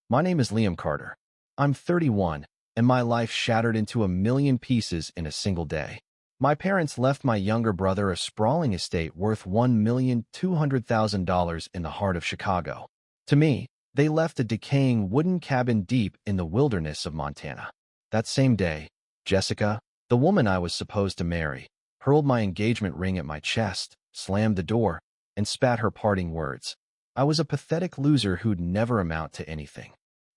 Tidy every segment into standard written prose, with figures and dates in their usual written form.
My name is Liam Carter. I'm 31, and my life shattered into a million pieces in a single day. My parents left my younger brother a sprawling estate worth $1,200,000 in the heart of Chicago. To me, they left a decaying wooden cabin deep in the wilderness of Montana. That same day, Jessica, the woman I was supposed to marry, hurled my engagement ring at my chest, slammed the door, and spat her parting words. I was a pathetic loser who'd never amount to anything.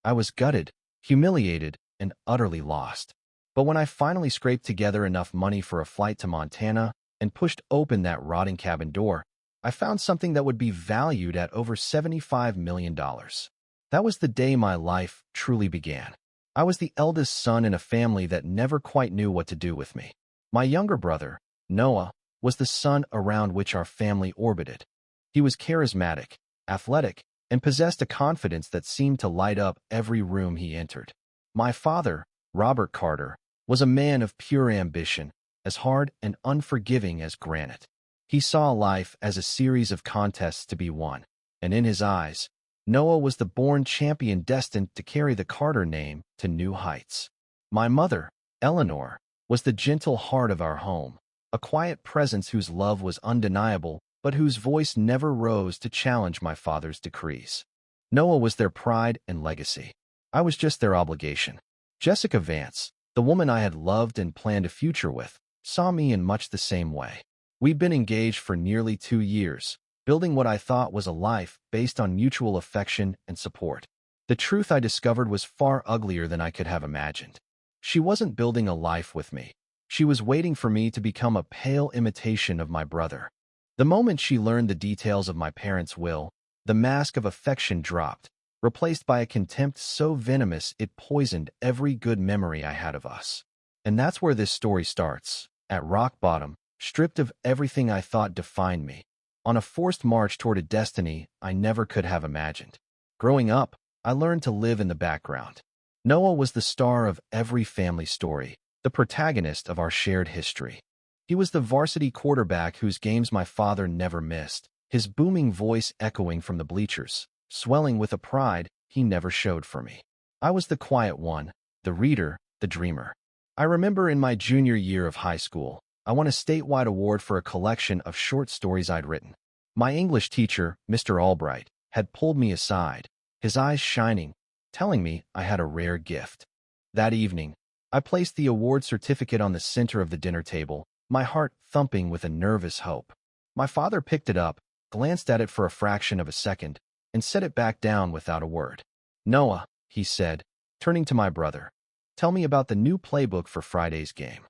I was gutted, humiliated, and utterly lost. But when I finally scraped together enough money for a flight to Montana and pushed open that rotting cabin door, I found something that would be valued at over $75 million. That was the day my life truly began. I was the eldest son in a family that never quite knew what to do with me. My younger brother, Noah, was the sun around which our family orbited. He was charismatic, athletic, and possessed a confidence that seemed to light up every room he entered. My father, Robert Carter, was a man of pure ambition, as hard and unforgiving as granite. He saw life as a series of contests to be won, and in his eyes, Noah was the born champion destined to carry the Carter name to new heights. My mother, Eleanor, was the gentle heart of our home, a quiet presence whose love was undeniable but whose voice never rose to challenge my father's decrees. Noah was their pride and legacy. I was just their obligation. Jessica Vance, the woman I had loved and planned a future with, saw me in much the same way. We'd been engaged for nearly 2 years, building what I thought was a life based on mutual affection and support. The truth I discovered was far uglier than I could have imagined. She wasn't building a life with me. She was waiting for me to become a pale imitation of my brother. The moment she learned the details of my parents' will, the mask of affection dropped, replaced by a contempt so venomous it poisoned every good memory I had of us. And that's where this story starts, at rock bottom, stripped of everything I thought defined me, on a forced march toward a destiny I never could have imagined. Growing up, I learned to live in the background. Noah was the star of every family story, the protagonist of our shared history. He was the varsity quarterback whose games my father never missed, his booming voice echoing from the bleachers, swelling with a pride he never showed for me. I was the quiet one, the reader, the dreamer. I remember in my junior year of high school, I won a statewide award for a collection of short stories I'd written. My English teacher, Mr. Albright, had pulled me aside, his eyes shining, telling me I had a rare gift. That evening, I placed the award certificate on the center of the dinner table, my heart thumping with a nervous hope. My father picked it up, glanced at it for a fraction of a second, and set it back down without a word. "Noah," he said, turning to my brother, "tell me about the new playbook for Friday's game."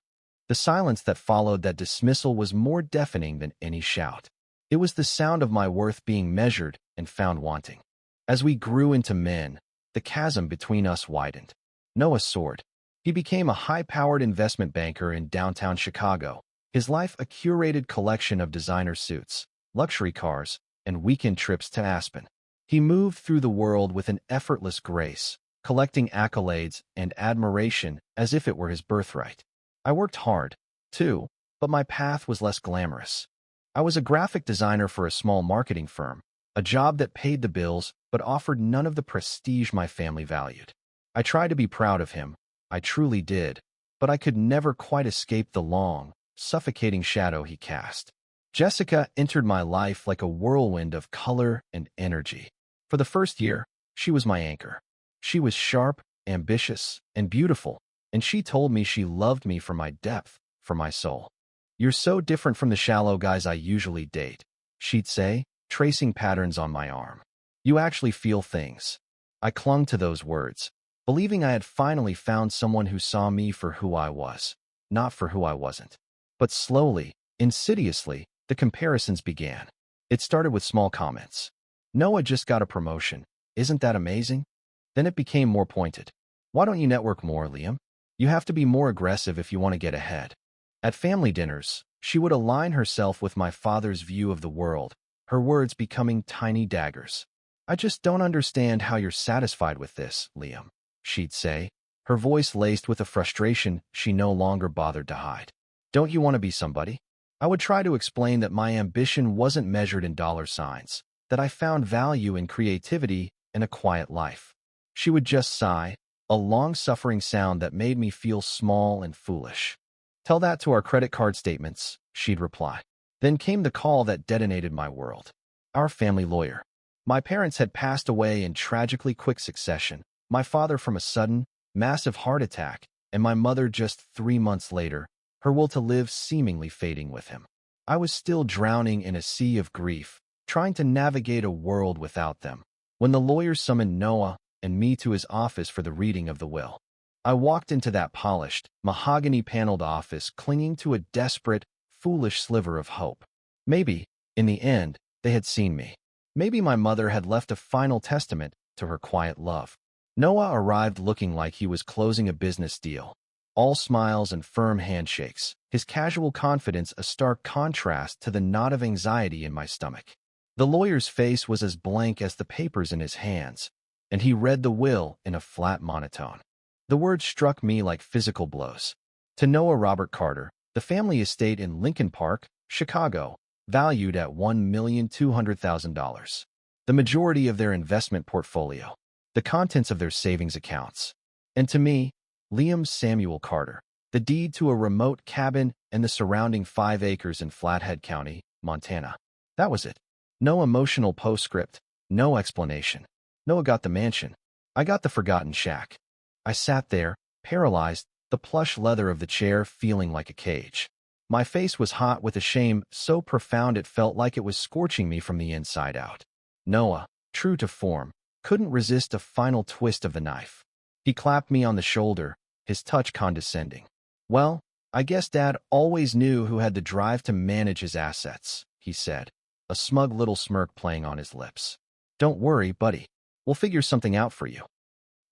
The silence that followed that dismissal was more deafening than any shout. It was the sound of my worth being measured and found wanting. As we grew into men, the chasm between us widened. Noah soared. He became a high-powered investment banker in downtown Chicago, his life a curated collection of designer suits, luxury cars, and weekend trips to Aspen. He moved through the world with an effortless grace, collecting accolades and admiration as if it were his birthright. I worked hard, too, but my path was less glamorous. I was a graphic designer for a small marketing firm, a job that paid the bills but offered none of the prestige my family valued. I tried to be proud of him, I truly did, but I could never quite escape the long, suffocating shadow he cast. Jessica entered my life like a whirlwind of color and energy. For the first year, she was my anchor. She was sharp, ambitious, and beautiful, and she told me she loved me for my depth, for my soul. "You're so different from the shallow guys I usually date," she'd say, tracing patterns on my arm. "You actually feel things." I clung to those words, believing I had finally found someone who saw me for who I was, not for who I wasn't. But slowly, insidiously, the comparisons began. It started with small comments. "Noah just got a promotion. Isn't that amazing?" Then it became more pointed. "Why don't you network more, Liam? You have to be more aggressive if you want to get ahead." At family dinners, she would align herself with my father's view of the world, her words becoming tiny daggers. "I just don't understand how you're satisfied with this, Liam," she'd say, her voice laced with a frustration she no longer bothered to hide. "Don't you want to be somebody?" I would try to explain that my ambition wasn't measured in dollar signs, that I found value in creativity and a quiet life. She would just sigh, a long-suffering sound that made me feel small and foolish. "Tell that to our credit card statements," she'd reply. Then came the call that detonated my world. Our family lawyer. My parents had passed away in tragically quick succession, my father from a sudden, massive heart attack, and my mother just 3 months later, her will to live seemingly fading with him. I was still drowning in a sea of grief, trying to navigate a world without them, when the lawyer summoned Noah and me to his office for the reading of the will. I walked into that polished, mahogany-paneled office clinging to a desperate, foolish sliver of hope. Maybe, in the end, they had seen me. Maybe my mother had left a final testament to her quiet love. Noah arrived looking like he was closing a business deal. All smiles and firm handshakes, his casual confidence a stark contrast to the knot of anxiety in my stomach. The lawyer's face was as blank as the papers in his hands, and he read the will in a flat monotone. The words struck me like physical blows. To Noah Robert Carter, the family estate in Lincoln Park, Chicago, valued at $1,200,000. The majority of their investment portfolio, the contents of their savings accounts. And to me, Liam Samuel Carter, the deed to a remote cabin and the surrounding 5 acres in Flathead County, Montana. That was it. No emotional postscript, no explanation. Noah got the mansion. I got the forgotten shack. I sat there, paralyzed, the plush leather of the chair feeling like a cage. My face was hot with a shame so profound it felt like it was scorching me from the inside out. Noah, true to form, couldn't resist a final twist of the knife. He clapped me on the shoulder, his touch condescending. "Well, I guess Dad always knew who had the drive to manage his assets," he said, a smug little smirk playing on his lips. "Don't worry, buddy. We'll figure something out for you."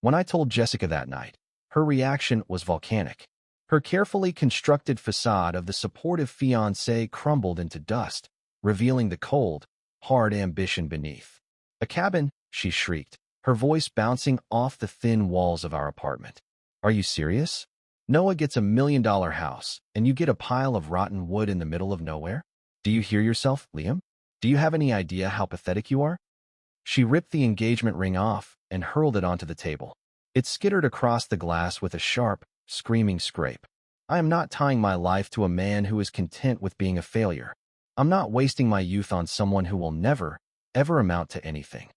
When I told Jessica that night, her reaction was volcanic. Her carefully constructed facade of the supportive fiancé crumbled into dust, revealing the cold, hard ambition beneath. "A cabin?" she shrieked, her voice bouncing off the thin walls of our apartment. "Are you serious? Noah gets $1 million house, and you get a pile of rotten wood in the middle of nowhere? Do you hear yourself, Liam? Do you have any idea how pathetic you are?" She ripped the engagement ring off and hurled it onto the table. It skittered across the glass with a sharp, screaming scrape. "I am not tying my life to a man who is content with being a failure. I'm not wasting my youth on someone who will never, ever amount to anything."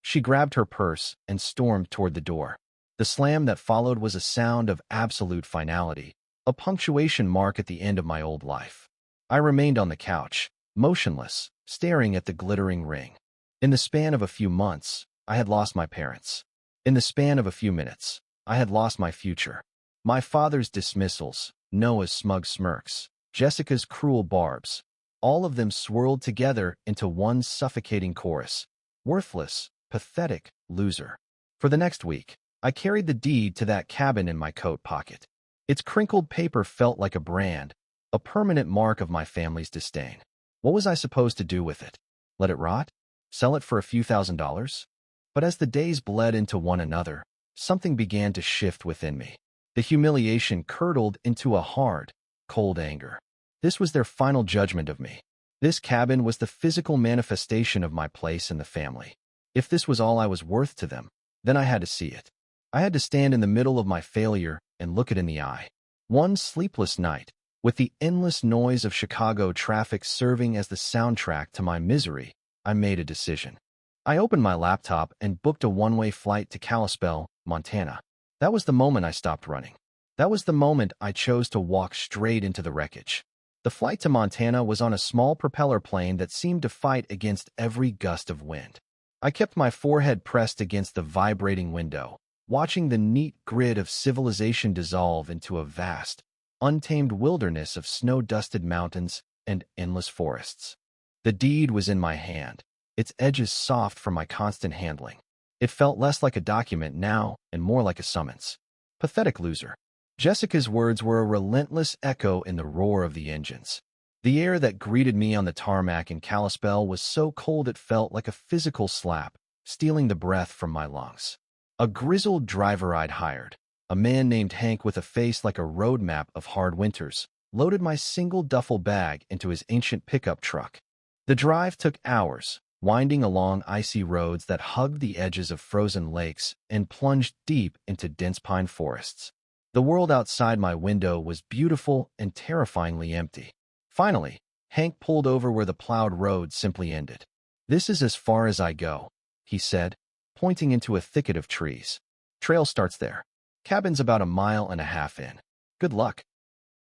She grabbed her purse and stormed toward the door. The slam that followed was a sound of absolute finality, a punctuation mark at the end of my old life. I remained on the couch, motionless, staring at the glittering ring. In the span of a few months, I had lost my parents. In the span of a few minutes, I had lost my future. My father's dismissals, Noah's smug smirks, Jessica's cruel barbs, all of them swirled together into one suffocating chorus. Worthless, pathetic, loser. For the next week, I carried the deed to that cabin in my coat pocket. Its crinkled paper felt like a brand, a permanent mark of my family's disdain. What was I supposed to do with it? Let it rot? Sell it for a few $1,000s? But as the days bled into one another, something began to shift within me. The humiliation curdled into a hard, cold anger. This was their final judgment of me. This cabin was the physical manifestation of my place in the family. If this was all I was worth to them, then I had to see it. I had to stand in the middle of my failure and look it in the eye. One sleepless night, with the endless noise of Chicago traffic serving as the soundtrack to my misery, I made a decision. I opened my laptop and booked a one-way flight to Kalispell, Montana. That was the moment I stopped running. That was the moment I chose to walk straight into the wreckage. The flight to Montana was on a small propeller plane that seemed to fight against every gust of wind. I kept my forehead pressed against the vibrating window, watching the neat grid of civilization dissolve into a vast, untamed wilderness of snow-dusted mountains and endless forests. The deed was in my hand, its edges soft from my constant handling. It felt less like a document now and more like a summons. Pathetic loser. Jessica's words were a relentless echo in the roar of the engines. The air that greeted me on the tarmac in Kalispell was so cold it felt like a physical slap, stealing the breath from my lungs. A grizzled driver I'd hired, a man named Hank with a face like a road map of hard winters, loaded my single duffel bag into his ancient pickup truck. The drive took hours, winding along icy roads that hugged the edges of frozen lakes and plunged deep into dense pine forests. The world outside my window was beautiful and terrifyingly empty. Finally, Hank pulled over where the plowed road simply ended. "This is as far as I go," he said, pointing into a thicket of trees. "Trail starts there. Cabin's about a mile and a half in. Good luck."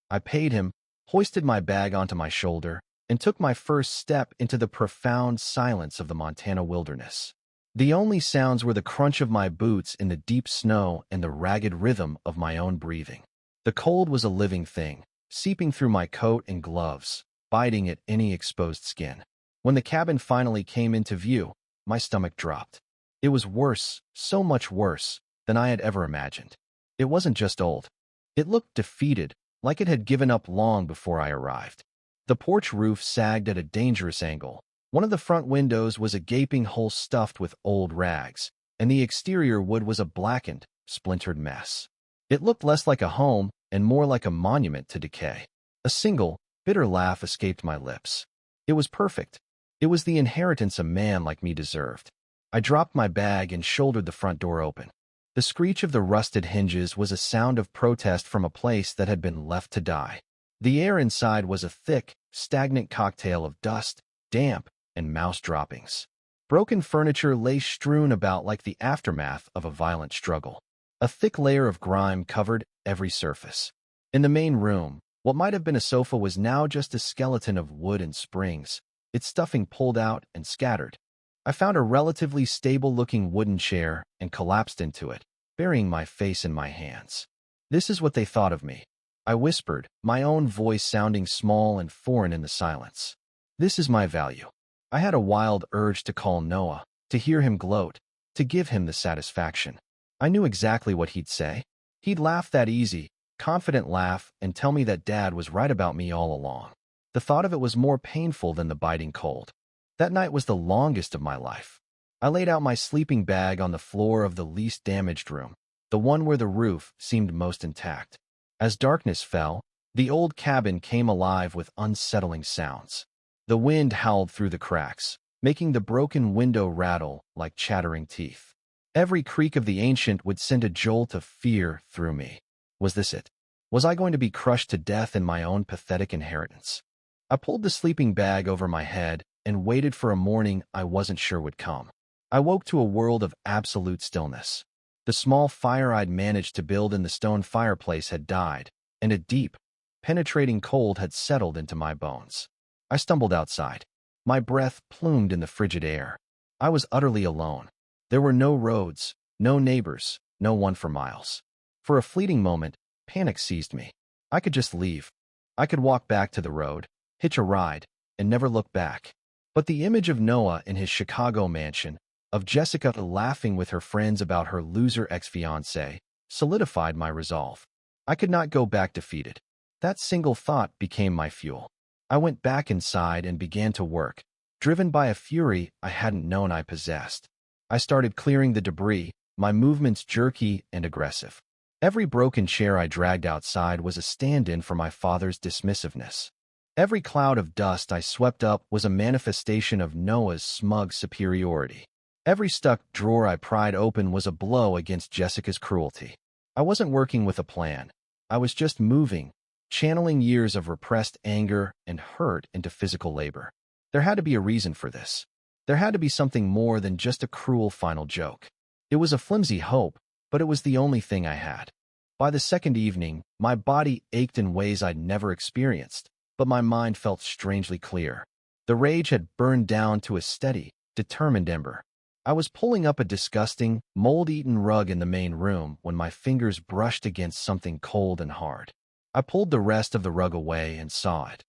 I paid him, hoisted my bag onto my shoulder, and took my first step into the profound silence of the Montana wilderness. The only sounds were the crunch of my boots in the deep snow and the ragged rhythm of my own breathing. The cold was a living thing, seeping through my coat and gloves, biting at any exposed skin. When the cabin finally came into view, my stomach dropped. It was worse, so much worse, than I had ever imagined. It wasn't just old. It looked defeated, like it had given up long before I arrived. The porch roof sagged at a dangerous angle. One of the front windows was a gaping hole stuffed with old rags, and the exterior wood was a blackened, splintered mess. It looked less like a home and more like a monument to decay. A single, bitter laugh escaped my lips. It was perfect. It was the inheritance a man like me deserved. I dropped my bag and shouldered the front door open. The screech of the rusted hinges was a sound of protest from a place that had been left to die. The air inside was a thick, stagnant cocktail of dust, damp, and mouse droppings. Broken furniture lay strewn about like the aftermath of a violent struggle. A thick layer of grime covered every surface. In the main room, what might have been a sofa was now just a skeleton of wood and springs, its stuffing pulled out and scattered. I found a relatively stable-looking wooden chair and collapsed into it, burying my face in my hands. "This is what they thought of me," I whispered, my own voice sounding small and foreign in the silence. "This is my value." I had a wild urge to call Noah, to hear him gloat, to give him the satisfaction. I knew exactly what he'd say. He'd laugh that easy, confident laugh and tell me that Dad was right about me all along. The thought of it was more painful than the biting cold. That night was the longest of my life. I laid out my sleeping bag on the floor of the least damaged room, the one where the roof seemed most intact. As darkness fell, the old cabin came alive with unsettling sounds. The wind howled through the cracks, making the broken window rattle like chattering teeth. Every creak of the ancient would send a jolt of fear through me. Was this it? Was I going to be crushed to death in my own pathetic inheritance? I pulled the sleeping bag over my head and waited for a morning I wasn't sure would come. I woke to a world of absolute stillness. The small fire I'd managed to build in the stone fireplace had died, and a deep, penetrating cold had settled into my bones. I stumbled outside. My breath plumed in the frigid air. I was utterly alone. There were no roads, no neighbors, no one for miles. For a fleeting moment, panic seized me. I could just leave. I could walk back to the road, hitch a ride, and never look back. But the image of Noah in his Chicago mansion, of Jessica laughing with her friends about her loser ex-fiancé, solidified my resolve. I could not go back defeated. That single thought became my fuel. I went back inside and began to work, driven by a fury I hadn't known I possessed. I started clearing the debris, my movements jerky and aggressive. Every broken chair I dragged outside was a stand-in for my father's dismissiveness. Every cloud of dust I swept up was a manifestation of Noah's smug superiority. Every stuck drawer I pried open was a blow against Jessica's cruelty. I wasn't working with a plan. I was just moving, channeling years of repressed anger and hurt into physical labor. There had to be a reason for this. There had to be something more than just a cruel final joke. It was a flimsy hope, but it was the only thing I had. By the second evening, my body ached in ways I'd never experienced, but my mind felt strangely clear. The rage had burned down to a steady, determined ember. I was pulling up a disgusting, mold-eaten rug in the main room when my fingers brushed against something cold and hard. I pulled the rest of the rug away and saw it.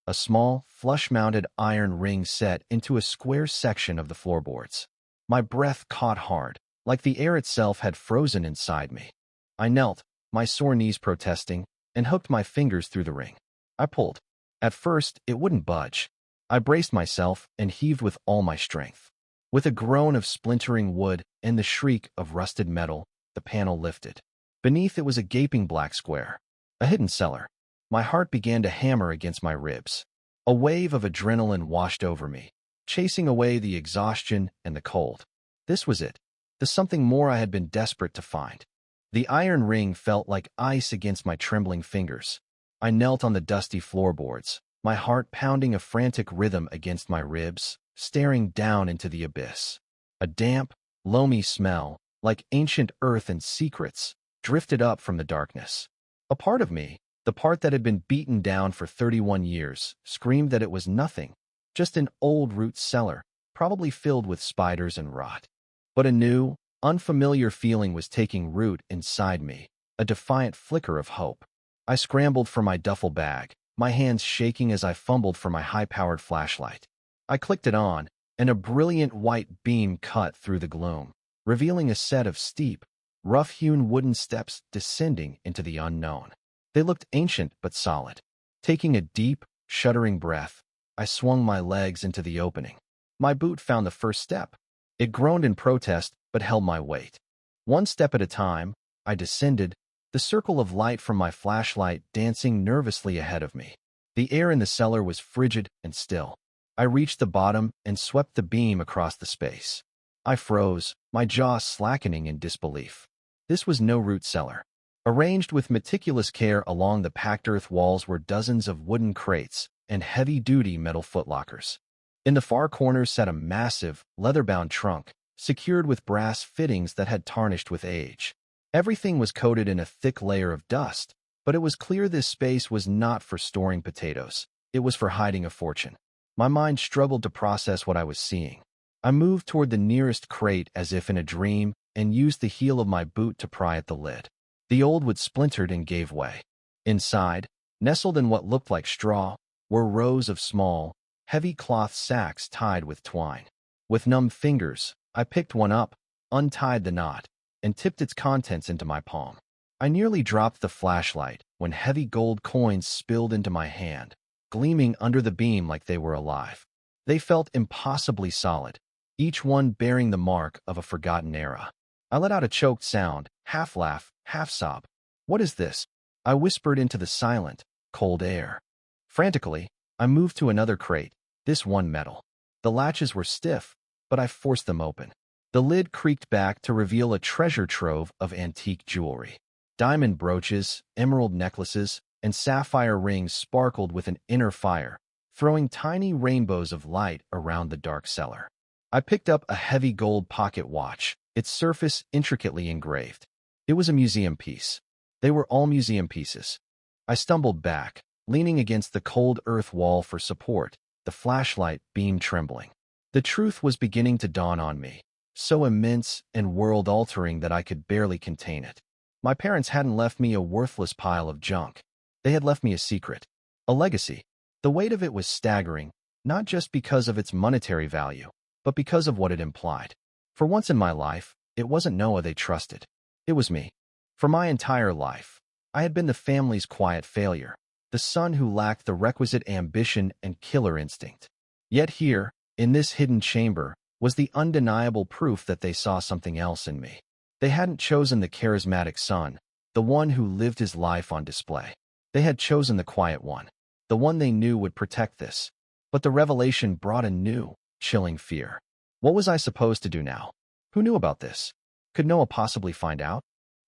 A small, flush-mounted iron ring set into a square section of the floorboards. My breath caught hard, like the air itself had frozen inside me. I knelt, my sore knees protesting, and hooked my fingers through the ring. I pulled. At first, it wouldn't budge. I braced myself and heaved with all my strength. With a groan of splintering wood and the shriek of rusted metal, the panel lifted. Beneath it was a gaping black square, a hidden cellar. My heart began to hammer against my ribs. A wave of adrenaline washed over me. chasing away the exhaustion and the cold. This was it, the something more I had been desperate to find. The iron ring felt like ice against my trembling fingers. I knelt on the dusty floorboards, my heart pounding a frantic rhythm against my ribs, staring down into the abyss. A damp, loamy smell, like ancient earth and secrets, drifted up from the darkness. A part of me, the part that had been beaten down for 31 years, screamed that it was nothing, just an old root cellar, probably filled with spiders and rot. But a new, unfamiliar feeling was taking root inside me, a defiant flicker of hope. I scrambled for my duffel bag, my hands shaking as I fumbled for my high-powered flashlight. I clicked it on, and a brilliant white beam cut through the gloom, revealing a set of steep, rough-hewn wooden steps descending into the unknown. They looked ancient but solid. Taking a deep, shuddering breath, I swung my legs into the opening. My boot found the first step. It groaned in protest but held my weight. One step at a time, I descended, the circle of light from my flashlight dancing nervously ahead of me. The air in the cellar was frigid and still. I reached the bottom and swept the beam across the space. I froze, my jaw slackening in disbelief. This was no root cellar. Arranged with meticulous care along the packed earth walls were dozens of wooden crates and heavy-duty metal footlockers. In the far corner sat a massive, leather-bound trunk, secured with brass fittings that had tarnished with age. Everything was coated in a thick layer of dust, but it was clear this space was not for storing potatoes. It was for hiding a fortune. My mind struggled to process what I was seeing. I moved toward the nearest crate as if in a dream and used the heel of my boot to pry at the lid. The old wood splintered and gave way. Inside, nestled in what looked like straw, were rows of small, heavy cloth sacks tied with twine. With numb fingers, I picked one up, untied the knot, and tipped its contents into my palm. I nearly dropped the flashlight when heavy gold coins spilled into my hand, gleaming under the beam like they were alive. They felt impossibly solid, each one bearing the mark of a forgotten era. I let out a choked sound, half laugh, half sob. "What is this?" I whispered into the silent, cold air. Frantically, I moved to another crate, this one metal. The latches were stiff, but I forced them open. The lid creaked back to reveal a treasure trove of antique jewelry. Diamond brooches, emerald necklaces, and sapphire rings sparkled with an inner fire, throwing tiny rainbows of light around the dark cellar. I picked up a heavy gold pocket watch, its surface intricately engraved. It was a museum piece. They were all museum pieces. I stumbled back, leaning against the cold earth wall for support, the flashlight beam trembling. The truth was beginning to dawn on me, so immense and world-altering that I could barely contain it. My parents hadn't left me a worthless pile of junk. They had left me a secret, a legacy. The weight of it was staggering, not just because of its monetary value, but because of what it implied. For once in my life, it wasn't Noah they trusted. It was me. For my entire life, I had been the family's quiet failure, the son who lacked the requisite ambition and killer instinct. Yet here, in this hidden chamber, was the undeniable proof that they saw something else in me. They hadn't chosen the charismatic son, the one who lived his life on display. They had chosen the quiet one, the one they knew would protect this. But the revelation brought a new, chilling fear. What was I supposed to do now? Who knew about this? Could Noah possibly find out?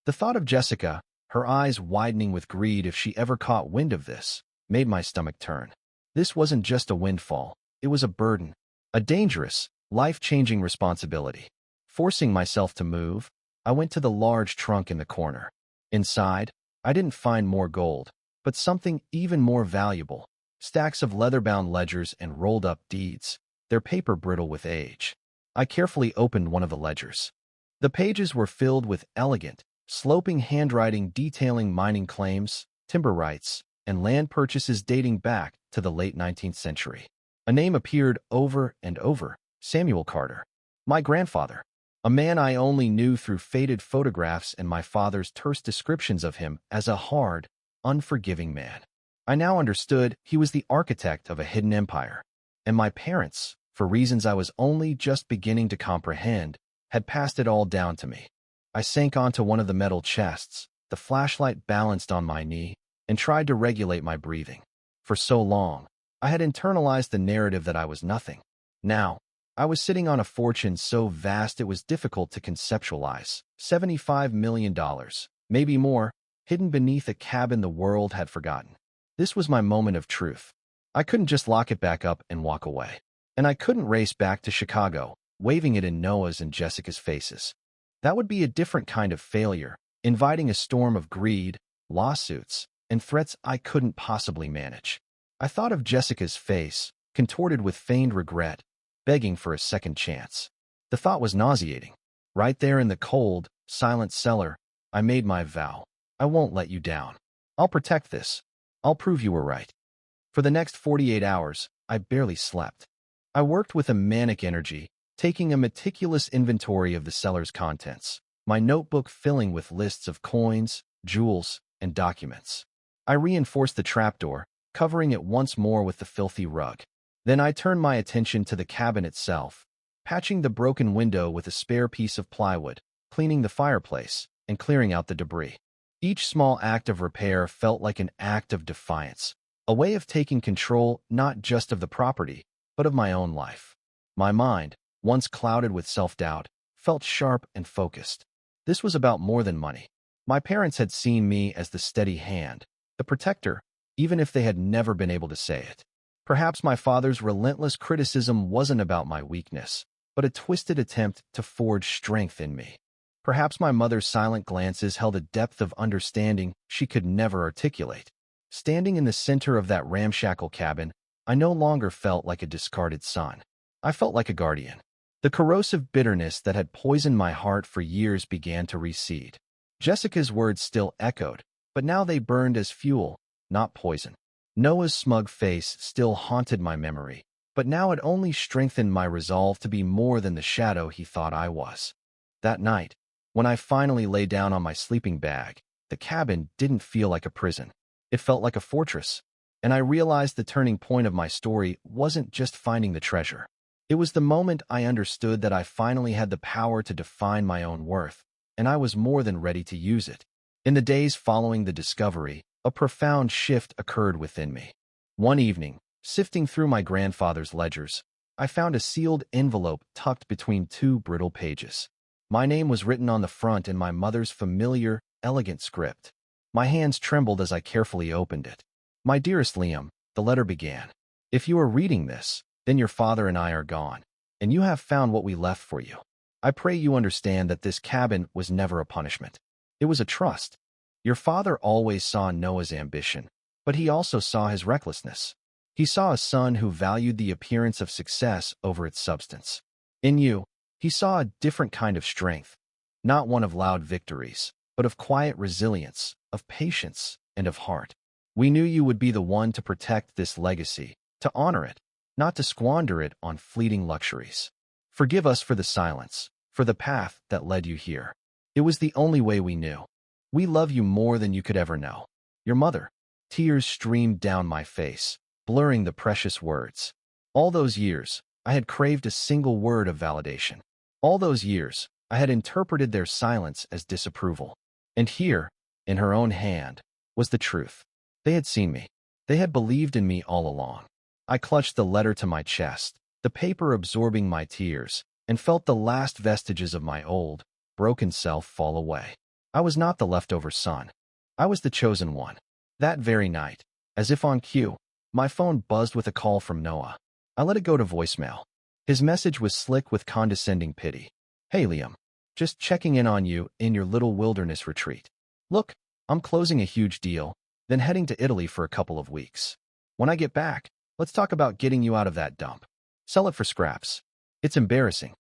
The thought of Jessica, her eyes widening with greed if she ever caught wind of this, made my stomach turn. This wasn't just a windfall. It was a burden, a dangerous, life-changing responsibility. Forcing myself to move, I went to the large trunk in the corner. Inside, I didn't find more gold, but something even more valuable. Stacks of leather-bound ledgers and rolled-up deeds, their paper brittle with age. I carefully opened one of the ledgers. The pages were filled with elegant, sloping handwriting detailing mining claims, timber rights, and land purchases dating back to the late 19th century. A name appeared over and over: Samuel Carter. My grandfather. A man I only knew through faded photographs and my father's terse descriptions of him as a hard, unforgiving man. I now understood he was the architect of a hidden empire. And my parents, for reasons I was only just beginning to comprehend, had passed it all down to me. I sank onto one of the metal chests, the flashlight balanced on my knee, and tried to regulate my breathing. For so long, I had internalized the narrative that I was nothing, Now, I was sitting on a fortune so vast it was difficult to conceptualize. $75 million, maybe more, hidden beneath a cabin the world had forgotten. This was my moment of truth. I couldn't just lock it back up and walk away. And I couldn't race back to Chicago, waving it in Noah's and Jessica's faces. That would be a different kind of failure, inviting a storm of greed, lawsuits, and threats I couldn't possibly manage. I thought of Jessica's face, contorted with feigned regret, begging for a second chance. The thought was nauseating. Right there in the cold, silent cellar, I made my vow. I won't let you down. I'll protect this. I'll prove you were right. For the next 48 hours, I barely slept. I worked with a manic energy, taking a meticulous inventory of the cellar's contents, my notebook filling with lists of coins, jewels, and documents. I reinforced the trapdoor, covering it once more with the filthy rug. Then I turned my attention to the cabin itself, patching the broken window with a spare piece of plywood, cleaning the fireplace, and clearing out the debris. Each small act of repair felt like an act of defiance, a way of taking control not just of the property, but of my own life. My mind, once clouded with self-doubt, felt sharp and focused. This was about more than money. My parents had seen me as the steady hand, the protector, even if they had never been able to say it. Perhaps my father's relentless criticism wasn't about my weakness, but a twisted attempt to forge strength in me. Perhaps my mother's silent glances held a depth of understanding she could never articulate. Standing in the center of that ramshackle cabin, I no longer felt like a discarded son. I felt like a guardian. The corrosive bitterness that had poisoned my heart for years began to recede. Jessica's words still echoed, but now they burned as fuel, not poison. Noah's smug face still haunted my memory, but now it only strengthened my resolve to be more than the shadow he thought I was. That night, when I finally lay down on my sleeping bag, the cabin didn't feel like a prison. It felt like a fortress, and I realized the turning point of my story wasn't just finding the treasure. It was the moment I understood that I finally had the power to define my own worth, and I was more than ready to use it. In the days following the discovery, a profound shift occurred within me. One evening, sifting through my grandfather's ledgers, I found a sealed envelope tucked between two brittle pages. My name was written on the front in my mother's familiar, elegant script. My hands trembled as I carefully opened it. "My dearest Liam," the letter began. "If you are reading this, then your father and I are gone, and you have found what we left for you. I pray you understand that this cabin was never a punishment. It was a trust. Your father always saw Noah's ambition, but he also saw his recklessness. He saw a son who valued the appearance of success over its substance. In you, he saw a different kind of strength, not one of loud victories, but of quiet resilience, of patience, and of heart. We knew you would be the one to protect this legacy, to honor it, not to squander it on fleeting luxuries. Forgive us for the silence, for the path that led you here. It was the only way we knew. We love you more than you could ever know. Your mother." Tears streamed down my face, blurring the precious words. All those years, I had craved a single word of validation. All those years, I had interpreted their silence as disapproval. And here, in her own hand, was the truth. They had seen me. They had believed in me all along. I clutched the letter to my chest, the paper absorbing my tears, and felt the last vestiges of my old, broken self fall away. I was not the leftover son. I was the chosen one. That very night, as if on cue, my phone buzzed with a call from Noah. I let it go to voicemail. His message was slick with condescending pity. "Hey, Liam. Just checking in on you in your little wilderness retreat. Look, I'm closing a huge deal, then heading to Italy for a couple of weeks. When I get back, let's talk about getting you out of that dump. Sell it for scraps. It's embarrassing."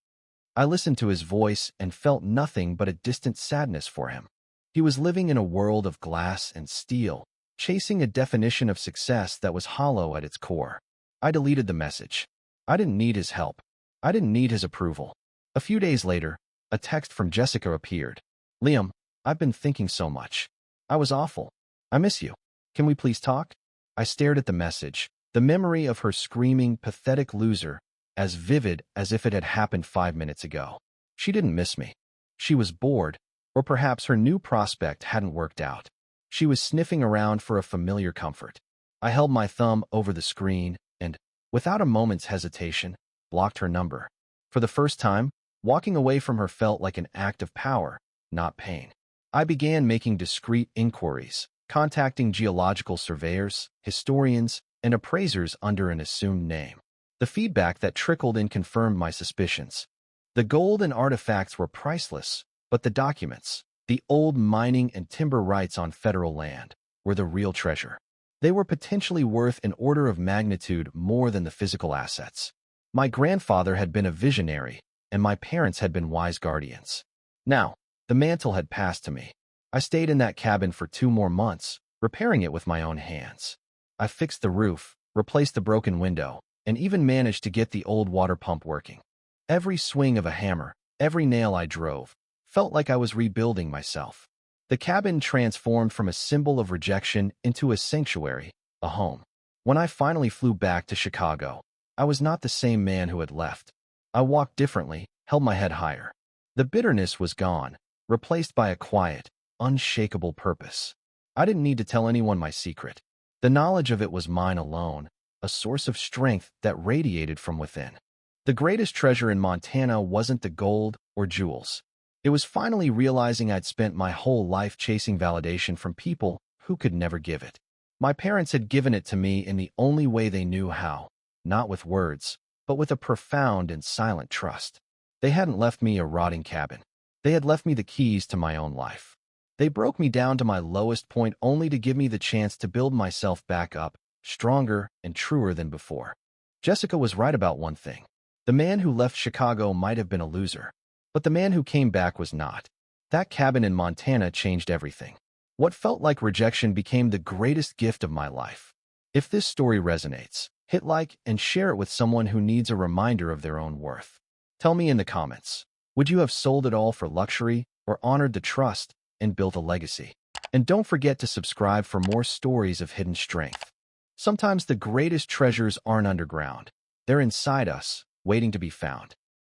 I listened to his voice and felt nothing but a distant sadness for him. He was living in a world of glass and steel, chasing a definition of success that was hollow at its core. I deleted the message. I didn't need his help. I didn't need his approval. A few days later, a text from Jessica appeared. "Liam, I've been thinking so much. I was awful. I miss you. Can we please talk?" I stared at the message, the memory of her screaming, pathetic loser, as vivid as if it had happened 5 minutes ago. She didn't miss me. She was bored, or perhaps her new prospect hadn't worked out. She was sniffing around for a familiar comfort. I held my thumb over the screen and, without a moment's hesitation, blocked her number. For the first time, walking away from her felt like an act of power, not pain. I began making discreet inquiries, contacting geological surveyors, historians, and appraisers under an assumed name. The feedback that trickled in confirmed my suspicions. The gold and artifacts were priceless, but the documents, the old mining and timber rights on federal land, were the real treasure. They were potentially worth an order of magnitude more than the physical assets. My grandfather had been a visionary, and my parents had been wise guardians. Now, the mantle had passed to me. I stayed in that cabin for 2 more months, repairing it with my own hands. I fixed the roof, replaced the broken window, and even managed to get the old water pump working. Every swing of a hammer, every nail I drove, felt like I was rebuilding myself. The cabin transformed from a symbol of rejection into a sanctuary, a home. When I finally flew back to Chicago, I was not the same man who had left. I walked differently, held my head higher. The bitterness was gone, replaced by a quiet, unshakable purpose. I didn't need to tell anyone my secret. The knowledge of it was mine alone, a source of strength that radiated from within. The greatest treasure in Montana wasn't the gold or jewels. It was finally realizing I'd spent my whole life chasing validation from people who could never give it. My parents had given it to me in the only way they knew how, not with words, but with a profound and silent trust. They hadn't left me a rotting cabin. They had left me the keys to my own life. They broke me down to my lowest point only to give me the chance to build myself back up, stronger and truer than before. Jessica was right about one thing. The man who left Chicago might have been a loser, but the man who came back was not. That cabin in Montana changed everything. What felt like rejection became the greatest gift of my life. If this story resonates, hit like and share it with someone who needs a reminder of their own worth. Tell me in the comments, would you have sold it all for luxury or honored the trust and built a legacy? And don't forget to subscribe for more stories of hidden strength. Sometimes the greatest treasures aren't underground. They're inside us, waiting to be found.